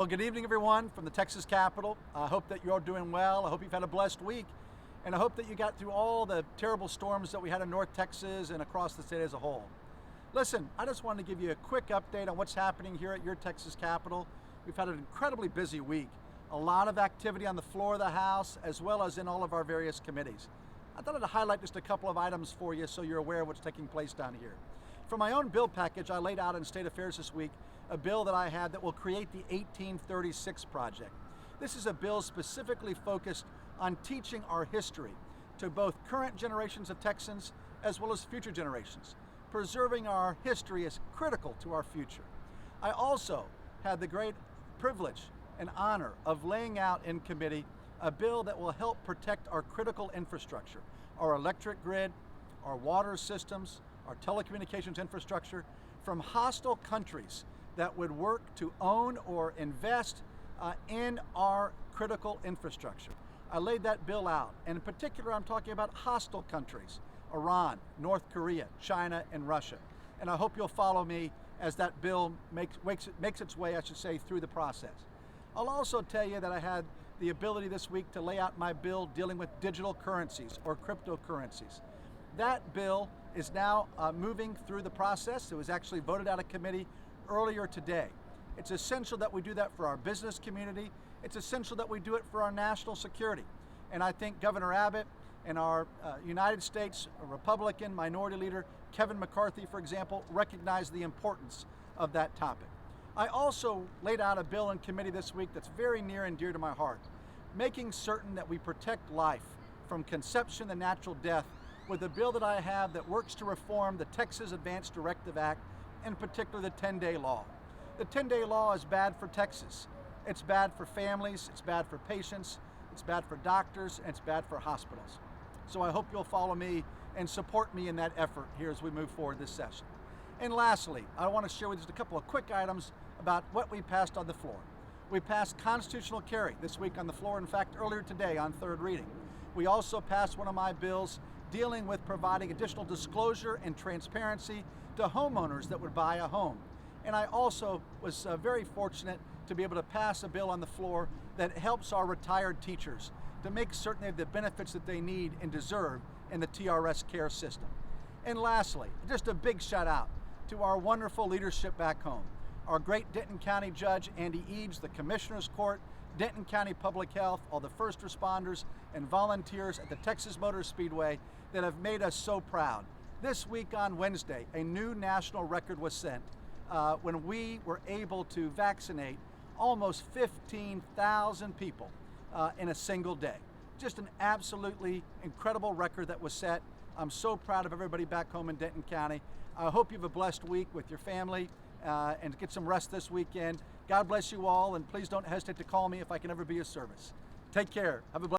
Well, good evening, everyone, from the Texas Capitol. I hope that you're all doing well. I hope you've had a blessed week. And I hope that you got through all the terrible storms that we had in North Texas and across the state as a whole. Listen, I just wanted to give you a quick update on what's happening here at your Texas Capitol. We've had an incredibly busy week. A lot of activity on the floor of the House, as well as in all of our various committees. I thought I'd highlight just a couple of items for you so you're aware of what's taking place down here. For my own bill package, I laid out in State Affairs this week a bill that I had that will create the 1836 Project. This is a bill specifically focused on teaching our history to both current generations of Texans as well as future generations. Preserving our history is critical to our future. I also had the great privilege and honor of laying out in committee a bill that will help protect our critical infrastructure, our electric grid, our water systems, our telecommunications infrastructure from hostile countries that would work to own or invest in our critical infrastructure. I laid that bill out, and in particular I'm talking about hostile countries, Iran, North Korea, China, and Russia. And I hope you'll follow me as that bill makes its way, I should say, through the process. I'll also tell you that I had the ability this week to lay out my bill dealing with digital currencies or cryptocurrencies. That bill is now moving through the process. It was actually voted out of committee earlier today. It's essential that we do that for our business community. It's essential that we do it for our national security. And I think Governor Abbott and our United States Republican Minority Leader Kevin McCarthy, for example, recognize the importance of that topic. I also laid out a bill in committee this week that's very near and dear to my heart, making certain that we protect life from conception to natural death with a bill that I have that works to reform the Texas Advanced Directive Act, in particular the 10-day law. The 10-day law is bad for Texas. It's bad for families, it's bad for patients, it's bad for doctors, and it's bad for hospitals. So I hope you'll follow me and support me in that effort here as we move forward this session. And lastly, I want to share with you just a couple of quick items about what we passed on the floor. We passed constitutional carry this week on the floor, in fact, earlier today on third reading. We also passed one of my bills dealing with providing additional disclosure and transparency to homeowners that would buy a home. And I also was very fortunate to be able to pass a bill on the floor that helps our retired teachers to make certain they have the benefits that they need and deserve in the TRS care system. And lastly, just a big shout out to our wonderful leadership back home. Our great Denton County Judge Andy Eads, the Commissioner's Court, Denton County Public Health, all the first responders and volunteers at the Texas Motor Speedway that have made us so proud. This week on Wednesday, a new national record was set when we were able to vaccinate almost 15,000 people in a single day. Just an absolutely incredible record that was set. I'm so proud of everybody back home in Denton County. I hope you have a blessed week with your family and get some rest this weekend. God bless you all, and please don't hesitate to call me if I can ever be of service. Take care. Have a blessed